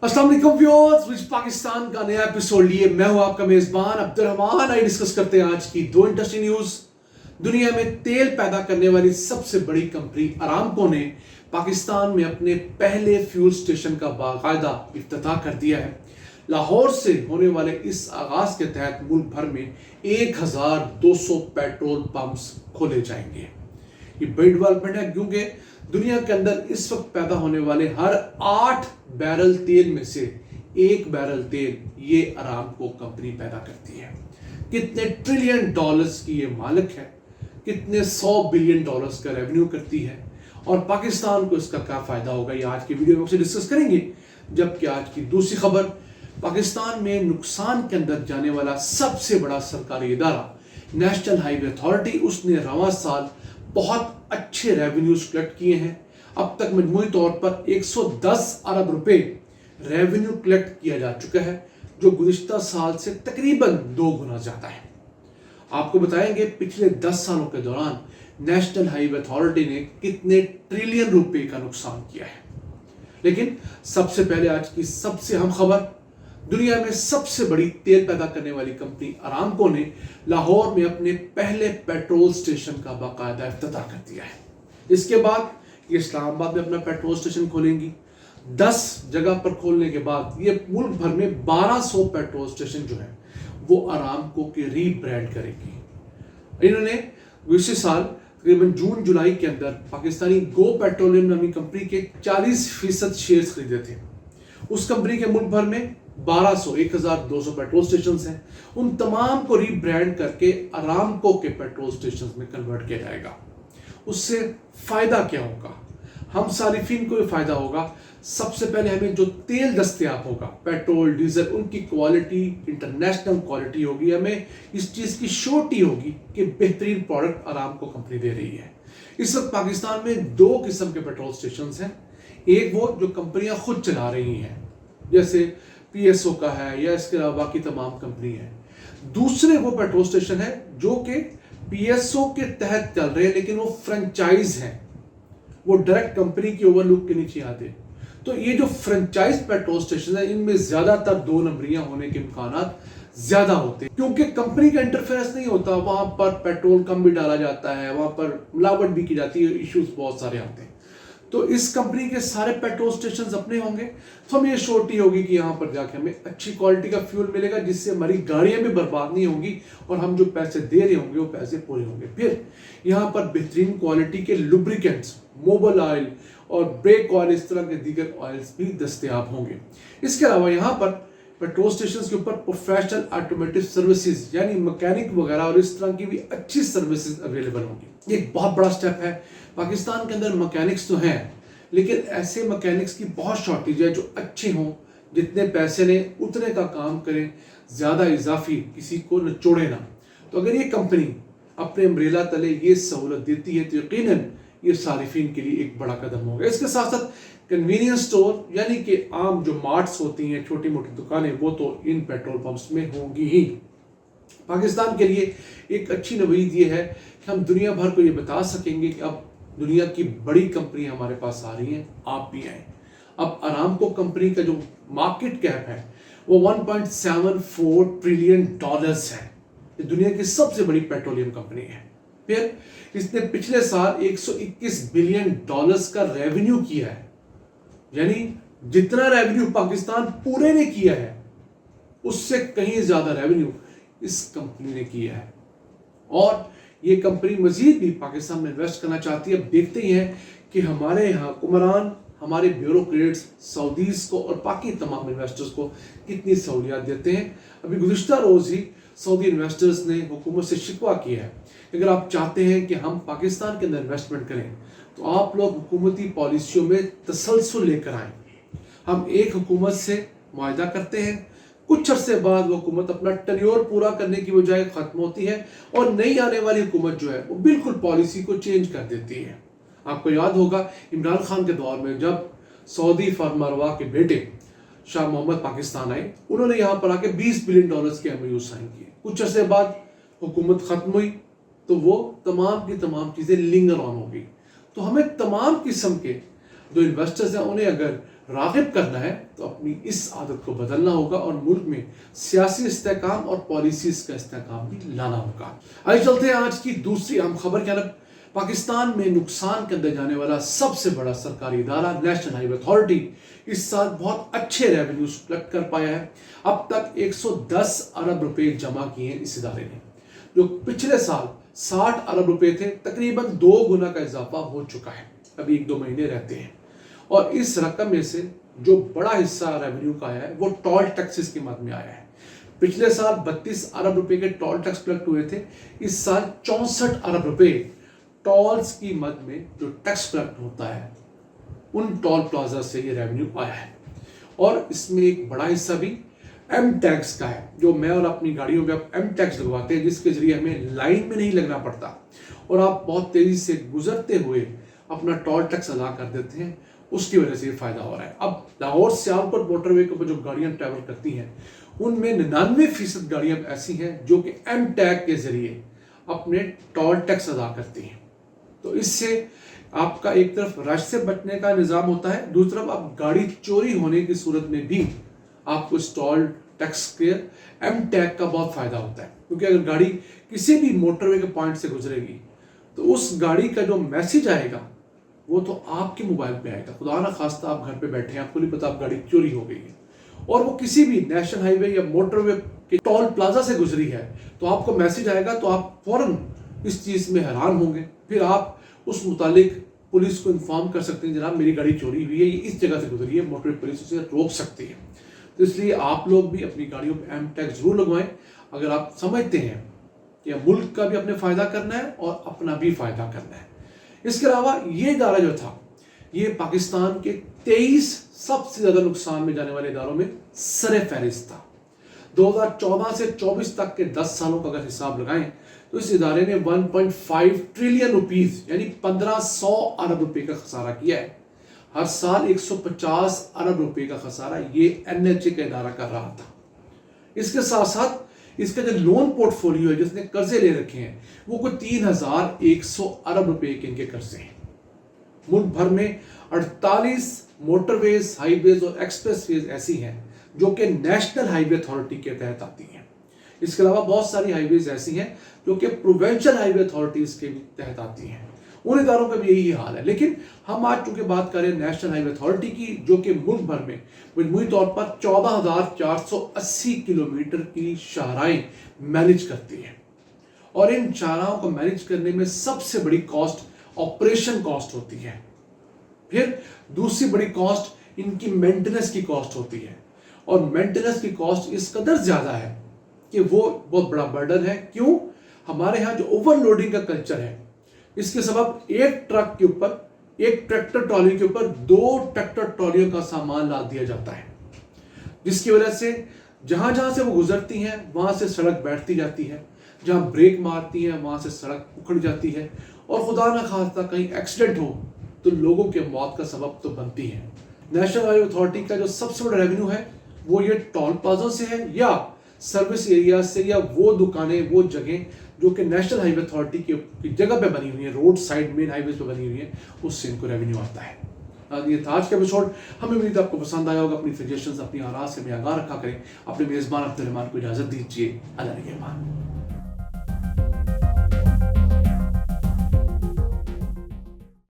अस्सलाम वालेकुम viewers, rich Pakistan का नया एपिसोड लिए मैं हूं आपका मेजबान अब्दुर्रहमान। आई डिस्कस करते हैं आज की दो इंटरेस्टिंग न्यूज। दुनिया में तेल पैदा करने वाली सबसे बड़ी कंपनी अरामको ने पाकिस्तान में अपने पहले फ्यूल स्टेशन का बाकायदा इफ्तिताह कर दिया है। लाहौर से होने वाले इस आगाज के तहत मुल्क भर में 1200 पेट्रोल पंप्स खोले जाएंगे। ये बड़ी डेवलपमेंट है क्योंकि दुनिया के अंदर इस वक्त पैदा होने वाले हर 8 बैरल तेल में से 1 बैरल तेल ये अरामको कंपनी पैदा करती है। कितने ट्रिलियन डॉलर्स की ये मालिक है, कितने 100 बिलियन डॉलर्स का रेवेन्यू करती है और पाकिस्तान को इसका क्या फायदा होगा, ये आज की वीडियो में डिस्कस करेंगे। जबकि आज की दूसरी खबर, पाकिस्तान में नुकसान के अंदर जाने वाला सबसे बड़ा सरकारी इदारा नेशनल हाईवे अथॉरिटी, उसने रवां साल बहुत अच्छे रेवेन्यूज कलेक्ट किए हैं। अब तक मजमूई तौर पर 110 अरब रुपए रेवेन्यू कलेक्ट किया जा चुका है, जो गुज़िश्ता साल से तकरीबन 2 गुना ज्यादा है। आपको बताएंगे पिछले 10 सालों के दौरान नेशनल हाईवे अथॉरिटी ने कितने ट्रिलियन रुपए का नुकसान किया है। लेकिन सबसे पहले आज की सबसे अहम खबर, दुनिया में सबसे बड़ी तेल पैदा करने वाली कंपनी अरामको ने लाहौर में अपने पहले पेट्रोल स्टेशन का बाकायदा इफ्तिताह कर दिया है। इसके बाद ये इस्लामाबाद में अपना पेट्रोल स्टेशन खोलेंगी। 10 जगह पर खोलने के बाद ये मुल्क भर में 1200 पेट्रोल स्टेशन जो है वो अरामको के रीब्रांड करेगी। इन्होंने इसी साल तकरीबन जून जुलाई के अंदर पाकिस्तानी गो पेट्रोलियम नामी कंपनी के 40% शेयर्स खरीदे थे। उस कंपनी के मुल्क भर में 1200 पेट्रोल स्टेशन हैं। उन तमाम को रीब्रांड करके अरामको के पेट्रोल स्टेशन में कन्वर्ट किया जाएगा। उससे फायदा क्या होगा? हम सारिफिन को भी फायदा होगा। सबसे पहले हमें जो तेल दस्तयाब होगा, पेट्रोल डीजल, उनकी क्वालिटी इंटरनेशनल क्वालिटी होगी। हमें इस चीज की श्योरिटी होगी कि बेहतरीन प्रोडक्ट अरामको कंपनी दे रही है। इस वक्त पाकिस्तान में 2 किस्म के पेट्रोल स्टेशन हैं। एक वो जो कंपनियां खुद चला रही हैं, जैसे पीएसओ का है या इसके अलावा बाकी तमाम कंपनी है। दूसरे वो पेट्रोल स्टेशन है जो कि पीएसओ के तहत चल रहे हैं, लेकिन वो फ्रेंचाइज हैं, वो डायरेक्ट कंपनी की ओवरलुक के नीचे आते। तो ये जो फ्रेंचाइज पेट्रोल स्टेशन है, इनमें ज्यादातर 2 नंबरियां होने के इम्कानात ज्यादा होते हैं, क्योंकि कंपनी का इंटरफेरेंस नहीं होता। वहां पर पेट्रोल कम भी डाला जाता है, वहां पर मिलावट भी की जाती है, इश्यूज बहुत सारे आते हैं। तो इस कंपनी के सारे पेट्रोल स्टेशन अपने होंगे, तो हमें ये श्योरिटी होगी कि यहाँ पर जाके हमें अच्छी क्वालिटी का फ्यूल मिलेगा, जिससे हमारी गाड़ियां भी बर्बाद नहीं होंगी और हम जो पैसे दे रहे होंगे वो पैसे पूरे होंगे। फिर यहाँ पर बेहतरीन क्वालिटी के लुब्रिकेंट्स, मोबाइल ऑयल और ब्रेक ऑयल, इस तरह के दीगर ऑयल्स भी दस्तयाब होंगे। इसके अलावा यहाँ पर पेट्रोल स्टेशन के ऊपर प्रोफेशनल ऑटोमेटिव सर्विसेज यानी मैकेनिक वगैरह और इस तरह की भी अच्छी सर्विसेज अवेलेबल होंगी। ये एक बहुत बड़ा स्टेप है। पाकिस्तान के अंदर मैकेनिक्स तो हैं, लेकिन ऐसे मैकेनिक्स की बहुत शॉर्टेज है जो अच्छे हों, जितने पैसे ने उतने का काम करें, ज़्यादा इजाफी किसी को नचोड़े ना। तो अगर ये कंपनी अपने अम्ब्रेला तले ये सहूलत देती है तो यकीनन ये सारिफिन के लिए एक बड़ा कदम होगा। इसके साथ साथ कन्वीनियंस स्टोर यानी कि आम जो मार्ट्स होती हैं, छोटी मोटी दुकानें, वो तो इन पेट्रोल पंप्स में होंगी ही। पाकिस्तान के लिए एक अच्छी नवीद ये है कि हम दुनिया भर को ये बता सकेंगे कि अब दुनिया की बड़ी कंपनी हमारे पास आ रही हैं, आप भी आए। अब अरामको कंपनी का जो मार्केट कैप है वो 1.74 ट्रिलियन डॉलर्स है। ये दुनिया की सबसे बड़ी पेट्रोलियम कंपनी है। फिर इसने पिछले साल 121 बिलियन डॉलर्स का रेवेन्यू किया है, यानी जितना रेवेन्यू पाकिस्तान पूरे ने किया है उससे कहीं ज्यादा रेवेन्यू इस कंपनी ने किया है। और ये कंपनी मजीद भी पाकिस्तान में इन्वेस्ट करना चाहती है। अब देखते ही हैं कि हमारे यहाँ हुक्मरान, हमारे ब्यूरोक्रेट्स सऊदीज को और बाकी तमाम इन्वेस्टर्स को कितनी सहूलियत देते हैं। अभी गुज़िश्ता रोज ही सऊदी इन्वेस्टर्स ने हुकूमत से शिकवा किया है, अगर आप चाहते हैं कि हम पाकिस्तान के अंदर इन्वेस्टमेंट करें तो आप लोग हुकूमती पॉलिसियों में तसलसल लेकर आएँ। हम एक हुकूमत से मुआहदा करते हैं, कुछ अरसे बाद वो हुकूमत अपना टेन्योर पूरा करने की बजाय खत्म होती है और नई आने वाली हुकूमत जो है वो बिल्कुल पॉलिसी को चेंज कर देती है। आपको याद होगा इमरान खान के दौर में जब सऊदी फरमारवा के बेटे शाह मोहम्मद पाकिस्तान आए, उन्होंने यहाँ पर आके 20 बिलियन डॉलर्स के MOU साइन किए। कुछ अरसे बाद हुकूमत खत्म हुई तो वो तमाम की तमाम चीज़ें लिंगर ऑन हो गई। तो हमें तमाम किस्म के जो इन्वेस्टर्स हैं उन्हें अगर راغب کرنا ہے تو اپنی اس عادت کو بدلنا ہوگا اور ملک میں سیاسی استحکام اور پالیسیز کا استحکام بھی لانا ہوگا۔ آئیے چلتے ہیں آج کی دوسری اہم خبر کی طرف۔ پاکستان میں نقصان کے اندر جانے والا سب سے بڑا سرکاری ادارہ نیشنل ہائی وے اتھارٹی اس سال بہت اچھے ریونیوز کلیکٹ کر پایا ہے۔ اب تک 110 ارب روپے جمع کیے ہیں اس ادارے نے، جو پچھلے سال 60 ارب روپے تھے، تقریباً 2 گنا کا اضافہ ہو چکا ہے۔ ابھی 1-2 مہینے رہتے ہیں، اور اس رقم میں سے جو بڑا حصہ ریونیو کا آیا ہے وہ ٹول ٹیکسز کی مد میں آیا ہے۔ پچھلے سال 32 ارب روپے کے ٹول ٹیکس کلیکٹ ہوئے تھے، اس سال 64 ارب روپے ٹولز کی مد میں جو ٹیکس کلیکٹ ہوتا ہے ان ٹول پلازا سے یہ ریونیو آیا ہے۔ اور اس میں ایک بڑا حصہ بھی ایم ٹیکس کا ہے، جو میں اور اپنی گاڑیوں پہ ایم ٹیکس لگواتے ہیں، جس کے ذریعے ہمیں لائن میں نہیں لگنا پڑتا اور آپ بہت تیزی سے گزرتے ہوئے اپنا ٹول ٹیکس ادا کر دیتے ہیں، اس کی وجہ سے یہ فائدہ ہو رہا ہے۔ اب لاہور سیالکوٹ موٹر وے کے اوپر جو گاڑیاں ٹریول کرتی ہیں ان میں 99% گاڑیاں ایسی ہیں جو کہ ایم ٹیگ کے ذریعے اپنے ٹول ٹیکس ادا کرتی ہیں۔ تو اس سے آپ کا ایک طرف رش سے بچنے کا نظام ہوتا ہے، دوسری طرف آپ گاڑی چوری ہونے کی صورت میں بھی آپ کو اس ٹول ٹیکس کے ایم ٹیگ کا بہت فائدہ ہوتا ہے، کیونکہ اگر گاڑی کسی بھی موٹر وے کے پوائنٹ سے گزرے گی تو اس گاڑی کا جو میسج آئے گا وہ تو آپ کے موبائل پہ آئے گا۔ خدا نہ خواستہ آپ گھر پہ بیٹھے ہیں، آپ کو نہیں پتا آپ گاڑی چوری ہو گئی ہے اور وہ کسی بھی نیشنل ہائی وے یا موٹر وے کے ٹول پلازا سے گزری ہے، تو آپ کو میسج آئے گا، تو آپ فوراً اس چیز میں حیران ہوں گے، پھر آپ اس متعلق پولیس کو انفارم کر سکتے ہیں، جناب میری گاڑی چوری ہوئی ہے، یہ اس جگہ سے گزری ہے، موٹر پولیس اسے روک سکتی ہے۔ تو اس لیے آپ لوگ بھی اپنی گاڑیوں پہ ایم ٹیگ ضرور لگوائیں، اگر آپ سمجھتے ہیں کہ ملک کا بھی اپنے فائدہ کرنا ہے اور اپنا بھی فائدہ کرنا ہے۔ اس کے علاوہ یہ ادارہ جو تھا یہ پاکستان کے 23 سب سے زیادہ نقصان میں جانے والے اداروں میں سر فہرست تھا۔ 2014 سے 24 تک کے 10 سالوں کا اگر حساب لگائیں تو اس ادارے نے 1.5 ٹریلین روپیز یعنی 1500 ارب روپے کا خسارہ کیا ہے۔ ہر سال 150 ارب روپے کا خسارہ یہ NHA کا ادارہ کر رہا تھا۔ اس کے ساتھ ساتھ اس کا جو لون پورٹ فولیو ہے، جس نے قرضے لے رکھے ہیں، وہ کوئی 3100 ارب روپے کے ان کے قرضے ہیں۔ ملک بھر میں 48 موٹر ویز، ہائی ویز اور ایکسپریس ویز ایسی ہیں جو کہ نیشنل ہائی وے اتھارٹی کے تحت آتی ہیں۔ اس کے علاوہ بہت ساری ہائی ویز ایسی ہیں جو کہ پروونشل ہائی وے اتھارٹیز کے تحت آتی ہیں، ان اداروں کا بھی یہی حال ہے۔ لیکن ہم آج چونکہ بات کریں نیشنل ہائی وے اتھارٹی کی، جو کہ ملک بھر میں مجموعی طور پر 14,480 کلومیٹر کی شاہراہیں مینیج کرتی ہے، اور ان شاہراہوں کو مینیج کرنے میں سب سے بڑی کاسٹ آپریشن کاسٹ ہوتی ہے، پھر دوسری بڑی کاسٹ ان کی مینٹیننس کی کاسٹ ہوتی ہے، اور مینٹیننس کی کاسٹ اس قدر زیادہ ہے کہ وہ بہت بڑا برڈن ہے۔ کیوں؟ ہمارے ہاں جو اوور لوڈنگ کا کلچر ہے، اس کے سبب ایک ٹرک کے اوپر، ایک ٹریکٹر ٹرالی کے اوپر 2 ٹریکٹر ٹرالیوں کا سامان لاد دیا جاتا ہے، جس کی وجہ سے جہاں جہاں سے وہ گزرتی ہیں وہاں سے سڑک بیٹھتی جاتی ہے، جہاں بریک مارتی ہیں وہاں سے سڑک اکھڑ جاتی ہے، اور خدا نہ خواستہ کہیں ایکسیڈنٹ ہو تو لوگوں کے موت کا سبب تو بنتی ہے۔ نیشنل ہائی وے اتھارٹی کا جو سب سے بڑا ریونیو ہے وہ یہ ٹول پلازوں سے ہے، یا سروس ایریاز سے، یا وہ دکانیں، وہ جگہیں جو کہ نیشنل ہائی وے اتھارٹی کی جگہ پہ بنی ہوئی ہیں، روڈ سائڈ مین ہائی ویز پہ بنی ہوئی ہیں، اس سے ان کو ریونیو آتا ہے۔ یہ تھا آج کا ایپیسوڈ، ہمیں امید آپ کو پسند آیا ہوگا۔ اپنی سجیشنز، اپنی آراء سے ہمیں آگاہ رکھا کریں۔ اپنے میزبان عبد الرحمان کو اجازت دیجیے۔ اللہ نگہبان۔